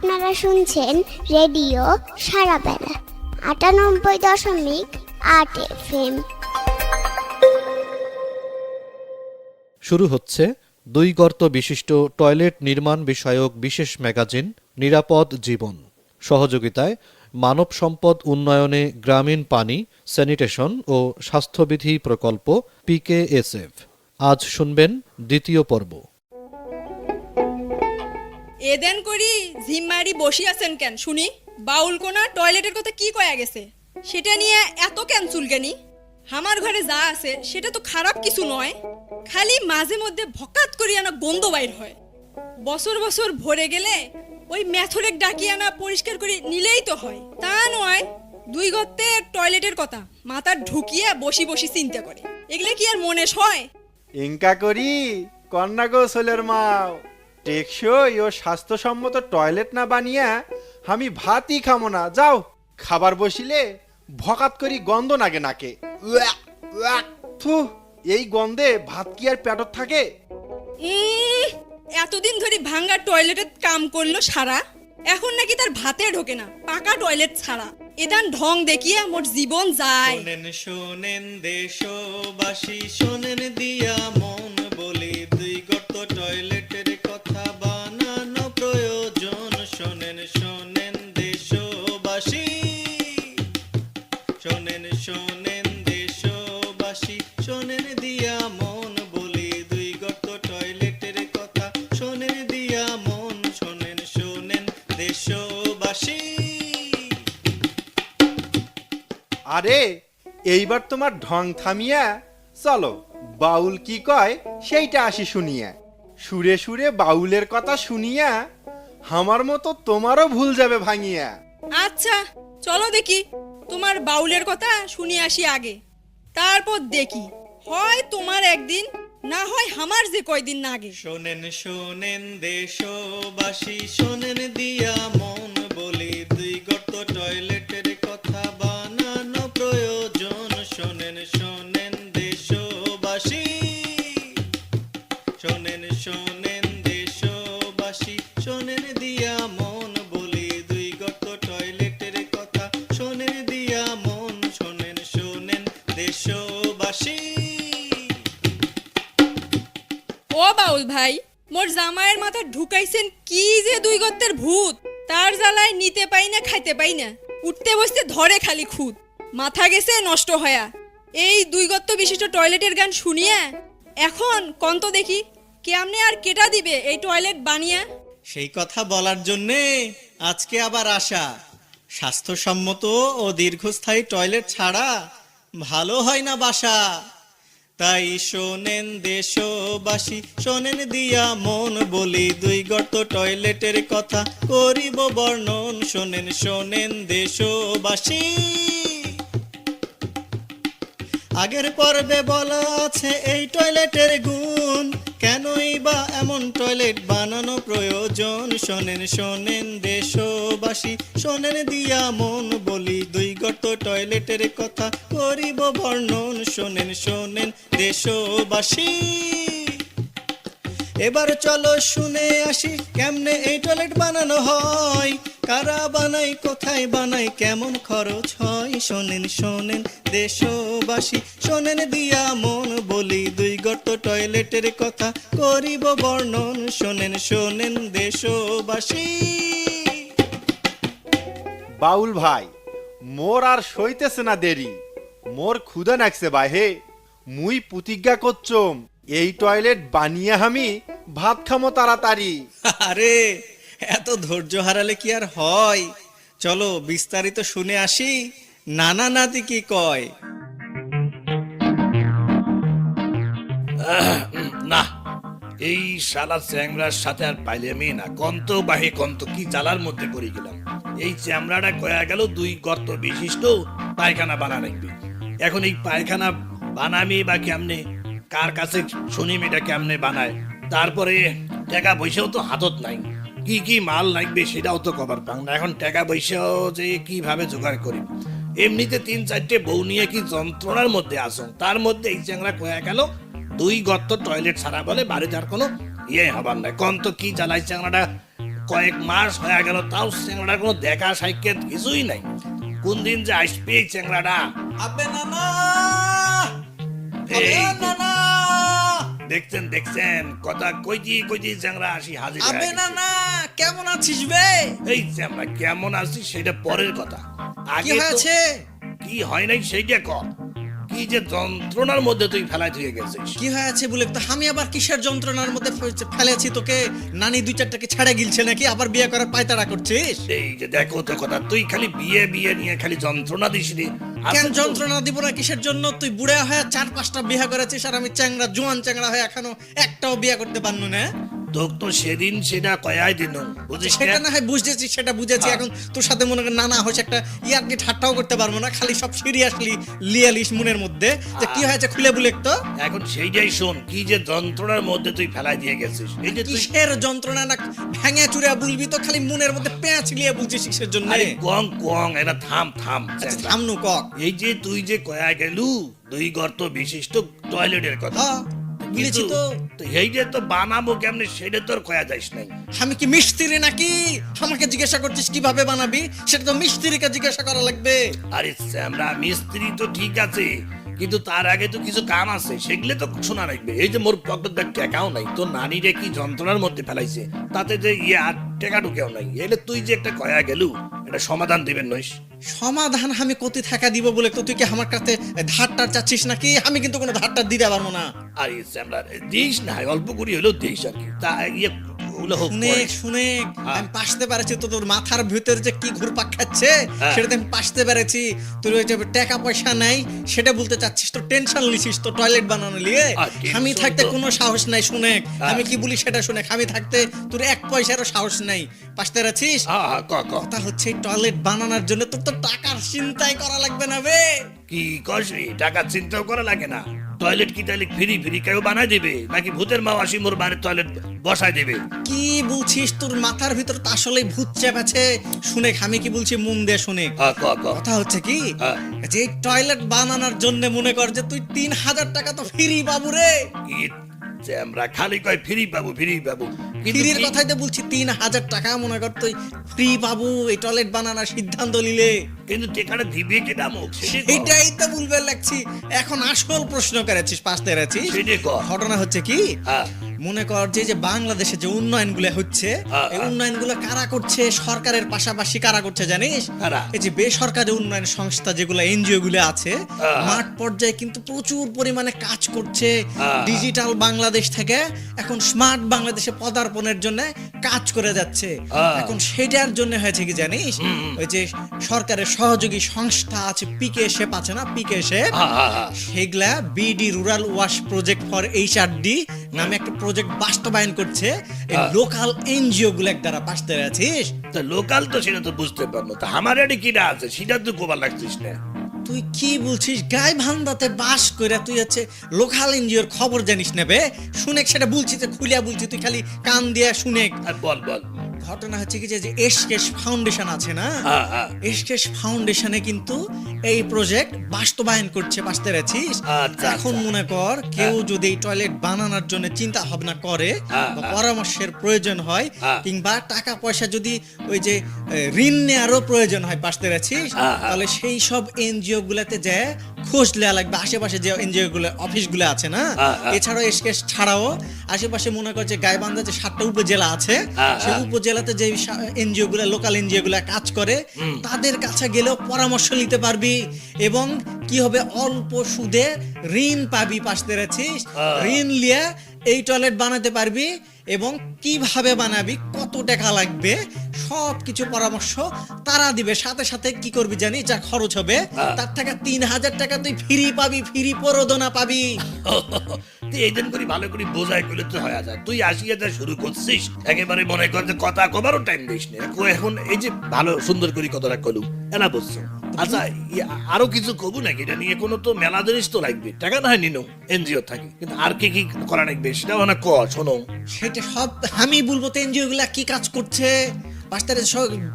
আপনারা শুনছেন radio সারাবেলা 98.8 FM। শুরু হচ্ছে 2 গর্ত বিশিষ্ট টয়লেট নির্মাণ বিষয়ক বিশেষ ম্যাগাজিন নিরাপদ জীবন। সহযোগিতায় মানব সম্পদ উন্নয়নে গ্রামীণ পানি, স্যানিটেশন ও স্বাস্থ্যবিধি প্রকল্প PKSF। আজ শুনবেন দ্বিতীয় পর্ব। এদেন করি ঝিম্মারি বসি আছেন কেন শুনি? বাউল কোনা টয়লেটের কথা কি কয়া গেছে সেটা নিয়ে এত কেন চুলকানি? আমার ঘরে যা আছে সেটা তো খারাপ কিছু নয়, খালি মাঝে মধ্যে ভকাত করি আনা গন্ধ বাইর হয়। বছর বছর ভরে গেলে ওই ম্যাথরেক ডাকি আনা পরিষ্কার করে নিলেই তো হয়, তা নয় 2 গর্তের টয়লেটের কথা মাথা ঢুকিয়ে বসি বসি চিন্তা করে। এগুলো কি আর মনে হয়? ইনকা করি কন্যা গো সোলের মাও, টেকসই ও স্বাস্থ্যসম্মত টয়লেট না বানিয়া আমি ভাতই খামো না। যাও, খাবার বসিলে ভকাত করি গন্ধ নাগে নাকে। থু, এই গন্ধে ভাত কি আর পেটত থাকে? এতদিন ধরে ভাঙ্গা টয়লেটে কাম করলো সারা, এখন নাকি তার ভাতে ঢোকে না পাকা টয়লেট ছাড়া। এদান ঢং দেখিয়ে মোর জীবন যায়। শোনেন শোনেন দেশবাসী, শোনেন দিয়া মন বলি, 2 গর্ত টয়লেটের কথা বানানো প্রয়োজন। শোনেন শোনেন দেশবাসী, শোনেন শোনেন দেশবাসী, শোনেন দিয়া মন বলি, 2 গর্ত টয়লেটের কথা শোনেন দিয়া মন। শোনেন শোনেন দেশবাসী। আরে এইবার তোমার ঢং থামিয়া চলো, বাউল কি কয় সেইটা আসি শুনিয়া। সুরে সুরে বাউলের কথা শুনিয়া আমার মতো তোমারও ভুল যাবে ভাঙিয়া। আচ্ছা চলো দেখি, তোমার বাউলের কথা শুনে আসি আগে, তারপর দেখি হয় তোমার একদিন, না হয় আমার যে কয়দিন না আগে। শোনেন শোনেন দেশবাসী, শোনেন দিয়া মন বলি, 2 গর্ত টয়লেটের কথা বানানো প্রয়োজন। শোনেন শোনেন দেশবাসী, শোনেন শোনেন দেশবাসী, শোনেন দিয়া মন বলি, 2 গর্ত টয়লেটের কথা শোনেন দিয়া মন। শোনেন শোনেন দেশবাসী। ও বাউল ভাই, মোর জামাইয়ের মাথা ঢুকাইছেন কি যে 2 গর্তের ভূত, তার জ্বালায় নিতে পাই না খাইতে পাই না, উঠতে বসতে ধরে খালি খুদ, মাথা গেছে নষ্ট হয়া। এই 2 গর্ত বিশিষ্ট টয়লেটের গান শুনিয়া এখন কন্ত দেখি কেমনে আর কেটা দিবে এই টয়লেট বানিয়া? সেই কথা বলার জন্যে আজকে আবার আসা। স্বাস্থ্যসম্মত ও দীর্ঘস্থায়ী টয়লেট ছাড়া ভালো হয় না বাসা। তাই শোনেন দেশবাসী, শোনেন দিয়া মন বলি, 2 গর্ত টয়লেটের কথা করিব বর্ণন। শোনেন শোনেন দেশবাসী। আগের পর্বে বলা আছে এই টয়লেটের গুণ, কেনই বা এমন টয়লেট বানানো প্রয়োজন। শোনেন শোনেন দেশবাসী, শোনেন দিয়া মন বলি, 2 গর্ত টয়লেটের কথা করিব বর্ণন। শোনেন শোনেন দেশবাসী। এবার চলো শুনে আসি কেমনে এই টয়লেট বানানো হয়, কারা বানাই কোথায় বানাই কেমন খরচ হয়। শোনেন শোনেন দেশবাসী, শোনেন দিয়া মন বলি, 2 গর্ত টয়লেটের কথা করিব বর্ণন। শোনেন শোনেন দেশবাসী। বাউল ভাই, মোর আর সইতেছে না দেরি, মোর ক্ষুধা নাকছে বাহে। মুই প্রতিজ্ঞা করছম এই টয়লেট বানিয়ে আমি ভাত খামো তাড়াতাড়ি। আরে এত ধৈর্য হারালে কি আর হয়? চলো বিস্তারিত শুনে আসি নানা নাতি কি কয়। না, এই শালা চ্যাংড়ার সাথে আর পাইলামই না। কন্ত বাহে কন্ত কি জ্বালার মধ্যে পড়ে গেলাম। এই চ্যাংড়াটা কয়া গেল 2 গর্ত বিশিষ্ট পায়খানা বানা রাখবি। এখন এই পায়খানা বানামি বা কেমনে, কার কাছে শুনি এটা কেমনে বানায়, তারপরে টাকা পয়সাও তো হাতত নাই, কি কি মাল লাগবে সেটাও তো কবার পাং না। এখন টাকা পয়সাও যে কিভাবে জোগাড় করি, এমনিতে 3-4টে বউ নিয়ে কি যন্ত্রণার মধ্যে আসুন, তার মধ্যে এই চ্যাংড়া কয়া গেল 2 গর্ত টয়লেট ছাড়া বলে বাড়িতে আর কোনো ইয়ে হবার নাই। কন্ত কি জ্বালাই চ্যাংড়াটা কয়েক মাস হয়ে গেল, তাও চ্যাংড়ার কোনো দেখা সাক্ষাৎ কিছুই নাই। কোন দিন যে আসবে এই চ্যাংড়াটা? আবে নানা, এই আবে নানা, দেখছেন দেখছেন, কথা কই দিয়ে চ্যাংড়া আসি হাজির হয়ে আবে গেছে। নানা, কেমন আছিস বে? এই চ্যাংড়া কেমন আছিস সেটা পরের কথা, কি আগে তো হয়েছে? কি হয় নাই সেইটা কর। কি যে যন্ত্রণার মধ্যে তুই ফেলাই দিয়ে গেছিস। কি হয়েছে বলে তো আমি আবার কিসের যন্ত্রণার মধ্যে ফেলেছি তোকে? নানি দুই চারটাকে ছাড়া গিলছে নাকি? আবার বিয়ে করার পায়তারা করছিস? এই যে দেখো তো কথা, তুই খালি বিয়ে বিয়ে নিয়ে খালি যন্ত্রণা দিস রে। কেন যন্ত্রণা দিব না? কিসের জন্য? তুই বুড়া হয়ে 4-5টা বিয়ে করেছিস আর আমি চ্যাংড়া জোয়ান চ্যাংড়া হয়ে এখনো একটাও বিয়ে করতে পারনু না। তোক তো সেদিন সেটা কয়াই দিন, বুঝিস সেটা না? না হয় বুঝেছি, সেটা বুঝেছি। এখন তোর সাথে মনে কর নানা হয়েছে একটা ইয়ারকে ঠাট্টাও করতে পারবো না, খালি সব সিরিয়াসলি লিয়ালিস মনের মধ্যে যে কি হয়েছে খুলে বলে তো। এখন সেইটাই শোন, কি যে যন্ত্রণার মধ্যে তুই ফেলাই দিয়ে গেছিস। এই যে তুই কিসের যন্ত্রণা না ভেঙে চুরে বলবি তো, খালি মনের মধ্যে পেঁচ লিয়ে বলছিস কিসের জন্য? আরে কং কং, এটা থাম থাম। আচ্ছা থামনু কক। এই যে তুই যে কয়া গেলু 2 গর্ত বিশিষ্ট টয়লেটের কথা, হ্যাঁ বলেছি কিন্তু তো। তো এই যে তো বানাবো কেমনে সেটা তোর কয়া যাইস নাই। আমি কি মিস্ত্রি নাকি? আমাকে জিজ্ঞাসা করছিস কিভাবে বানাবি? সেটা তো মিস্ত্রিকে জিজ্ঞাসা করা লাগবে। আরে আমরা মিস্ত্রি তো ঠিক আছে, কিন্তু তার আগে তো কিছু কাম আছে, সেগুলো তো শোনা লাগবে। এই যে মোর পকেট দেখ টাকাও নাই, তোর নানিরে কি যন্ত্রণার মধ্যে ফেলাইছে, তাতে যে আর টাকা ঢুকেও নাই। এলে তুই যে একটা কয়া গেলু, এটা সমাধান দিবেন নইস। সমাধান আমি কোটি টাকা দিব বলে তো তুই কি আমার কাছে ধারটার চাচ্ছিস নাকি? আমি কিন্তু কোনো ধারটার দিতে পারবো না। আর আমরা দিস না, অল্প করি হলেও দিস আর কি। তা ইয়ে ওগুলো হোক শুনে পরে। শুনে হ্যাঁ। আমি পাশতে পারছি তো, তোর মাথার ভিতরে যে কি ঘুরপাক খাচ্ছে হ্যাঁ। সেটাতে আমি পাশতে পেরেছি। তোর ওই যে টাকা পয়সা নাই সেটা বলতে চাচ্ছিস, তো টেনশন লিছিস তো টয়লেট বানানো নিয়ে। আর tension আমি থাকতে তো- কোনো সাহস নাই। শুনে হ্যাঁ। আমি কি বলি সেটা শুনে, আমি থাকতে তোর 1 পয়সারও সাহস নাই। পাশতে রাখিস। হ্যাঁ হ্যাঁ ক ক। কথা হচ্ছে টয়লেট বানানোর জন্য তোর তো টাকার চিন্তাই করা লাগবে না বে। কি কসরি, টাকা চিন্তাও করা লাগে না। টয়লেট কি তাহলে ফ্রি ফ্রি কেউ বানাই দিবে, নাকি ভূতের মা আসি মোর বাড়ির টয়লেট বসাই দেবে? কি বলছিস? তোর মাথার ভিতর তো আসলেই ভূত চেপেছে। শুনে আমি কি বলছি মন দিয়ে শুনে। হ্যাঁ ক ক। কথা হচ্ছে কি, হ্যাঁ। যে টয়লেট বানানোর জন্য মনে কর যে তুই 3000 টাকা তো ফ্রি পাবো রে। কি যে আমরা খালি কয় ফ্রি পাবো ফ্রি পাবো, কিন্তু ফ্রির কি- কথাই তো বলছি। 3000 টাকা মনে কর তুই ফ্রি পাবো এই টয়লেট বানানোর সিদ্ধান্ত নিলে। কিন্তু টেকাটা দিবে কেটা মুখ সেটাই ক। এটাই তো বলবে লাগছি। এখন আসল প্রশ্ন করেছিস, পাশতে রাখিস। সেটাই ক। ঘটনা হচ্ছে কি, হ্যাঁ মনে কর যে যে বাংলাদেশে যে উন্নয়নগুলো হচ্ছে, হ্যাঁ, এই হ্যাঁ। উন্নয়নগুলো কারা করছে? সরকারের পাশাপাশি কারা করছে জানিস? কারা? এই যে বেসরকারি উন্নয়ন সংস্থা যেগুলো এনজিও গুলো আছে, হ্যাঁ। মাঠ পর্যায়ে কিন্তু প্রচুর পরিমাণে কাজ করছে। হ্যাঁ। ডিজিটাল বাংলাদেশ থেকে এখন স্মার্ট বাংলাদেশে পদার্পণের জন্য কাজ করে যাচ্ছে। হ্যাঁ। এখন সেটার জন্য হয়েছে কি জানিস, ওই যে সরকারের সহযোগী সংস্থা আছে, পিকে শেপ আছে না, পিকে শেপ, হ্যাঁ হ্যাঁ হ্যাঁ। সেগুলা BD rural wash project for HRD নামে একটা প্রজেক্ট বাস্তবায়ন করছে এই হ্যাঁ। লোকাল এনজিও গুলোর দ্বারা। পাশতে আছিস? তা লোকাল তো সেটা তো বুঝতে পারলো, তা আমার এটি কিটা আছে সেটা তো গোবার লাগছিস না। তুই কি বলছিস? গাই ভান্দাতে বাস করে তুই হচ্ছে লোকাল এনজিওর খবর জানিস নেবে? শুনে সেটা বলছি, যে খুলিয়া বলছি, তুই খালি কান দিয়া শুনে। আর বল বল। ঘটনা হচ্ছে কি, যে এসকেস ফাউন্ডেশন আছে না, হ্যাঁ হ্যাঁ। এসকেস ফাউন্ডেশনে কিন্তু এই প্রজেক্ট বাস্তবায়ন করছে। পাশতে আছিস? আচ্ছা, এখন আচ্ছা। মনে কর কেউ যদি এই টয়লেট বানানোর জন্য চিন্তা ভাবনা করে হ্যাঁ, বা হ্যাঁ। পরামর্শের প্রয়োজন হয়, হ্যাঁ। কিংবা টাকা পয়সা যদি ওই যে ঋণ নেওয়ারও প্রয়োজন হয়, পাশতে আছিস, হ্যাঁ, হ্যাঁ। তাহলে সেই সব এনজিও গুলাতে যে খোঁজ নেওয়া লাগবে। আশেপাশে যে এনজিও গুলো অফিসগুলো আছে না, হ্যাঁ, হ্যাঁ। এছাড়াও এসকেস ছাড়াও আশেপাশে মনে কর যে গাইবান্ধা যে 7টা উপজেলা আছে, হ্যাঁ, সেই হ্যাঁ। উপজেলাতে যে এনজিও গুলা, লোকাল এনজিও গুলা কাজ করে, তাদের কাছে গেলেও পরামর্শ নিতে পারবি এবং কি হবে অল্প সুদে ঋণ পাবি। পাশতে আছিস? ঋণ নিয়ে এই টয়লেট বানাতে পারবি এবং কিভাবে বানাবি, কত টাকা লাগবে, সব কিছু পরামর্শ তারা দিবে। সাথে সাথে কি করবি জানি, যা খরচ হবে তার থেকে 3000 টাকা তুই ফ্রি পাবি, ফ্রি প্রণোদনা পাবি। তুই এই দিন করি ভালো করে বোঝাই করলে তো হয়ে যায়। তুই আসিয়া যা শুরু করছিস, একেবারে মনে কর যে কথা কবারও টাইম দিস না। এখন এই যে ভালো সুন্দর করে কথাটা কলু এনা বুঝছো। আচ্ছা আরো কিছু কবু নাকি এটা নিয়ে? কোনো তো মেলা জিনিস তো লাগবে, টাকা না হয় নিনো এনজিও থাকে, কিন্তু আর কি কি করা লাগবে সেটাও না ক শোনো। সেটা সব আমি বলবো তো এনজিও গুলা কি কাজ করছে। পাঁচটারে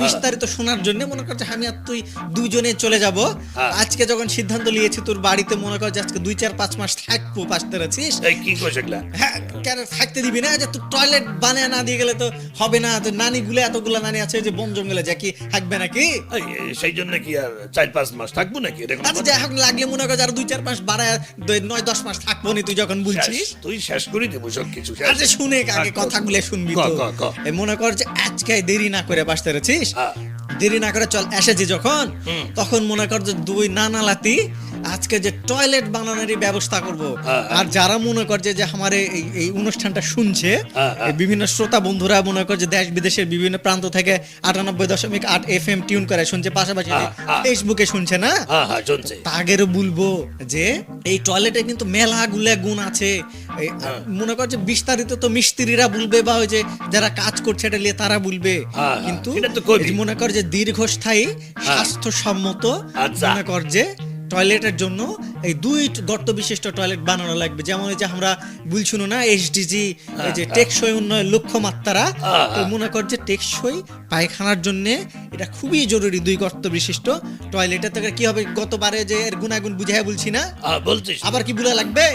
বিস্তারিত শোনার জন্য মনে করছে আমি আর তুই দুজনে চলে যাব। আজকে যখন সিদ্ধান্ত নিয়েছি তোর বাড়িতে মনে কর যে আজকে 2-4-5 মাস থাকবো পাঁচটার আছিস। এই কি কইছ এগুলা? হ্যাঁ কেন থাকতে দিবি না? যে তুই টয়লেট বানিয়ে না দিয়ে গেলে তো হবে না। তো নানিগুলো এতগুলা নানি আছে যে বন জঙ্গলে যা কি থাকবে নাকি? সেই জন্য কি আর 4-5 মাস থাকবো নাকি? এরকম আচ্ছা যাই হোক লাগলে মনে কর আরো 2-4 মাস বাড়ায় 9-10 মাস থাকবো নি তুই যখন বলছিস। তুই শেষ করে দেবো সব কিছু। আচ্ছা শুনে আগে কথাগুলো শুনবি তো। এই মনে কর যে আজকে দেরি না করে বাসতে রেছিস, দেরি না করে চল এসেছি যখন, তখন মনে কর যে দুই নানালাতি আজকে যে টয়লেট বানানোরই ব্যবস্থা করব। আর যারা মনে কর যে আমার এই অনুষ্ঠানটা শুনছে, এই বিভিন্ন শ্রোতা বন্ধুরা মনে কর যে দেশ বিদেশের বিভিন্ন প্রান্ত থেকে 98.8 FM টিউন করে শুনছে, পাশাপাশি ফেসবুকে শুনছে না, তাগেরও বলবো যে এই টয়লেটে কিন্তু মেলাগুলা গুণ আছে। মনে কর যে বিস্তারিত তো মিস্ত্রিরা বলবে বা ওই যে যারা কাজ করছে এটা নিয়ে তারা বলবে, কিন্তু মনে কর যে দীর্ঘস্থায়ী স্বাস্থ্যসম্মত মনে কর যে টয়লেটের জন্য এই 2 গর্ত বিশিষ্ট টয়লেট বানানো লাগবে। যেমন এই যে আমরা বলছিল না SDG যে টেকসই উন্নয়ন লক্ষ্যমাত্রা, তো মনে কর যে টেকসই পায়খানার জন্য এটা খুবই জরুরি 2 গর্ত বিশিষ্ট টয়লেট। এতে কি হবে, গতবারে যে এর গুণাগুণ বুঝাই বলছি না, বলছিস আবার কি বলা লাগবে?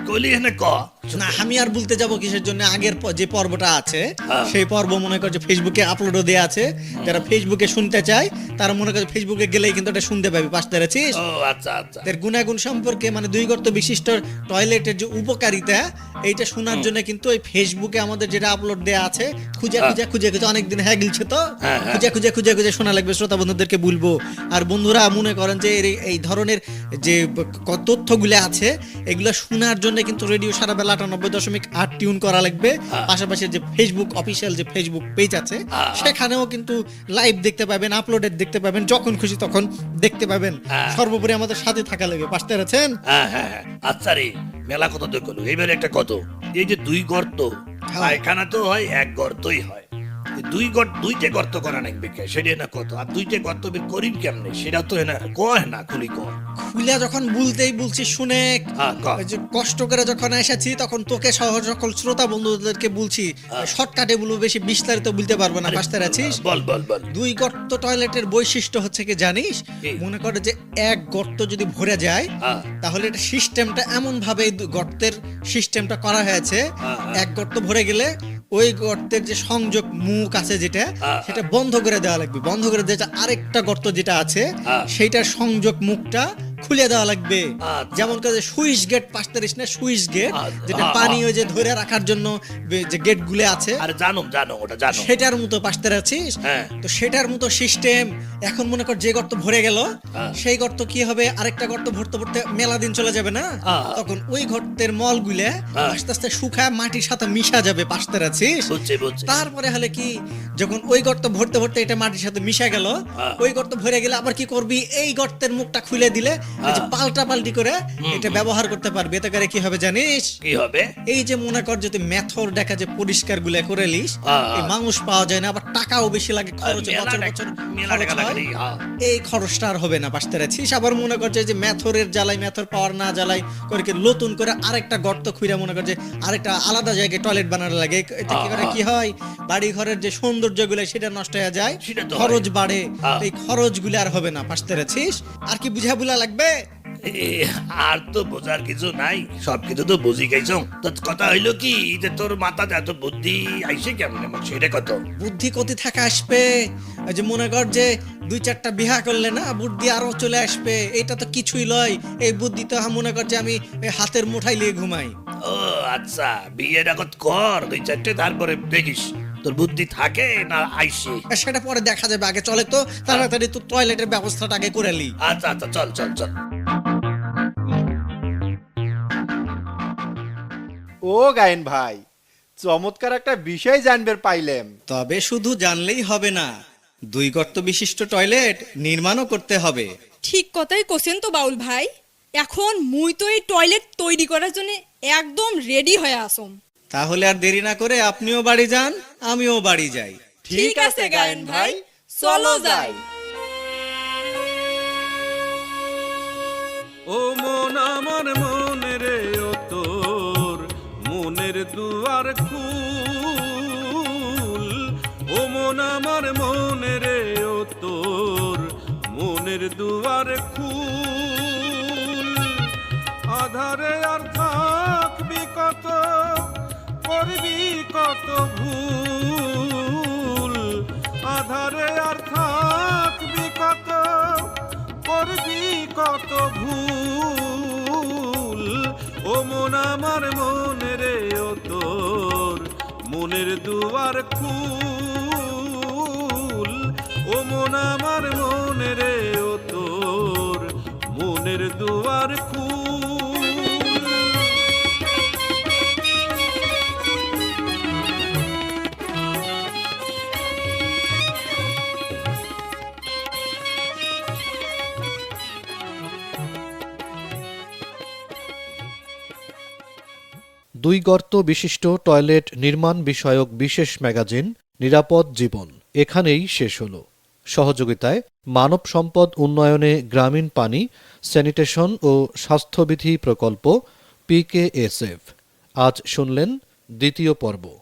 কইলি এনে ক না আমি আর বলতে যাব কিসের জন্য? আগের যে পর্বটা আছে সেই পর্ব মনে কর যে ফেসবুকে আপলোডও দেয়া আছে। যারা ফেসবুকে শুনতে চায় তারা মনে করে ফেসবুকে গেলেই কিন্তু এটা শুনতে পাবে। পাঁচটা আছিস। ও আচ্ছা আচ্ছা। এর গুণাগুণ সম্পর্কে মানে 2 গর্ত বিশিষ্ট টয়লেটের যে উপকারিতা এইটা শোনার জন্য কিন্তু এই ফেসবুকে আমাদের যেটা আপলোড দেয়া আছে খুঁজে অনেকদিন হয়ে গেছে, তো খুঁজে শোনা লাগবে। শ্রোতা বন্ধুদেরকে বলবো। আর বন্ধুরা মনে করেন যে এই ধরনের যে তথ্যগুলো আছে এগুলো শোনার জন্য কিন্তু রেডিও সারা বেলা 98.8 টিউন করা লাগবে। পাশাপাশি যে ফেসবুক অফিসিয়াল যে ফেসবুক পেজ আছে সেখানেও কিন্তু লাইভ দেখতে পাবেন, আপলোডেড দেখতে পাবেন, যখন খুশি তখন দেখতে পাবেন। সর্বোপরি আমাদের সাথে থাকা লাগে। পাশে আছেন। আচ্ছা রে, মেলা কত তো কলু এইবারে একটা কত, এই যে 2 গর্ত পায়খানা তো হয় 1 গর্তই হয়, 2টা গর্ত করা নাকি বেকার সেটা না কত, আর 2টা গর্ত বের করিম কেমনে সেটা তো না কয় না খুলি খুলে যখন বলতেই বলছি শুনে যে কষ্ট করে যখন এসেছি তখন তোকে সহ সকল শ্রোতা বন্ধুদেরকে বলছি শর্টকাটে বলবো, বেশি বিস্তারিত বলতে পারবো না। পাশে আছিস। বল বল বল। 2 গর্ত টয়লেটের বৈশিষ্ট্য হচ্ছে কি জানিস? মনে করে যে 1 গর্ত যদি ভরে যায় তাহলে এটা সিস্টেমটা এমন ভাবে গর্তের সিস্টেমটা করা হয়েছে, 1 গর্ত ভরে গেলে ওই গর্তের যে সংযোগ মুখ আছে যেটা সেটা বন্ধ করে দেওয়া লাগবে। বন্ধ করে দিয়ে আরেকটা গর্ত যেটা আছে সেইটার সংযোগ মুখটা খুলে দেওয়া লাগবে। যেমন কাজে সুইচ গেট পাশতারিস না, সুইচ গেট যেটা পানি ওই যে ধরে রাখার জন্য যে গেট গুলো আছে, আরে জানো ওটা জানো, সেটার মতো পাশতার আছিস। তো সেটার মতো সিস্টেম। এখন মনে কর যে গর্ত ভরে গেল সেই গর্ত কি হবে, আরেকটা গর্ত ভরতে ভরতে মেলা দিন চলে যাবে না, তখন ওই গর্তের মলগুলো আস্তে আস্তে শুকায় মাটির সাথে মিশা যাবে। পাশতার আছিস। তারপরে হলে কি, যখন ওই গর্ত ভরতে ভরতে এটা মাটির সাথে মিশা গেল, ওই গর্ত ভরে গেলে আবার কি করবি, এই গর্তের মুখটা খুলে দিলে পাল্টা পাল্টি করে এটা ব্যবহার করতে পারবে। এতে করে কি হবে জানিস? কি হবে? এই যে মনে কর যদি মেথর দেখা যে পরিষ্কার গুলা করে লিস, এই মানুষ পাওয়া যায় না, আবার টাকাও বেশি লাগে, খরচ বছর এই খরচটা আর হবে না। পাশতে আছিস। আবার মনে কর যে মেথরের জ্বালাই, মেথর পাওয়ার না জ্বালাই করে নতুন করে আরেকটা গর্ত খুঁড়ে মনে কর যে আরেকটা আলাদা জায়গায় টয়লেট বানানো লাগে। এতে কি করে কি হয়, বাড়ি ঘরের যে সৌন্দর্য গুলো সেটা নষ্ট হয়ে যায়, খরচ বাড়ে। এই খরচ গুলো আর হবে না। পাশতে আছিস। আর কি বুঝা বুলা লাগবে? আর তো বোঝার কিছু নাই, সবকিছু তো বুঝি গেছ। কথা হইলো কি যে তোর মাথাতে এত বুদ্ধি আইসে কেমন, সেটা কত বুদ্ধি কতি থাকা আসবে। যে মনে কর যে 2-4টা বিহা করলে না বুদ্ধি আরো চলে আসবে। এটা তো কিছুই লয়, এই বুদ্ধি তো মনে কর যে আমি হাতের মুঠাই লিয়ে ঘুমাই। ও আচ্ছা, বিয়েটা কর 2-4টে, তারপরে দেখিস তোর বুদ্ধি থাকে না আইসে, সেটা পরে দেখা যাবে। আগে চলে তো তাড়াতাড়ি তো টয়লেটের ব্যবস্থাটা আগে করে লি। আচ্ছা আচ্ছা, চল চল চল। ও গায়েন ভাই, চমৎকার একটা বিষয় জানবার পাইলাম। তবে শুধু জানলেই হবে না, 2 গর্ত বিশিষ্ট টয়লেট নির্মাণও করতে হবে। ঠিক কথাই কোসেন তো বাউল ভাই। এখন মুই তো এই টয়লেট তৈরি করার জন্য একদম রেডি হয়ে আসম। তাহলে আর দেরি না করে আপনিও বাড়ি যান, আমিও বাড়ি যাই। ঠিক আছে গায়েন ভাই, চলো যাই। ও মন আমার মন রে, ও তোর মনের দুয়ার খুল। ও মন আমার মনে রে ও তোর মনের দুয়ার খুল আধারে আর থাকবি কত করবি কত ভুল আধারে আর থাকবি কত করবি কত ভুল ও মন আমার মনে রে ও তোর মনের দুয়ার খুল ও মন আমার মনে রে ও তোর মনের দুয়ার খুল। দুই গর্ত বিশিষ্ট টয়লেট নির্মাণ বিষয়ক বিশেষ ম্যাগাজিন নিরাপদ জীবন এখানেই শেষ হলো। সহযোগিতায় মানব সম্পদ উন্নয়নে গ্রামীণ পানি, স্যানিটেশন ও স্বাস্থ্যবিধি প্রকল্প PKSF। আজ শুনলেন দ্বিতীয় পর্ব।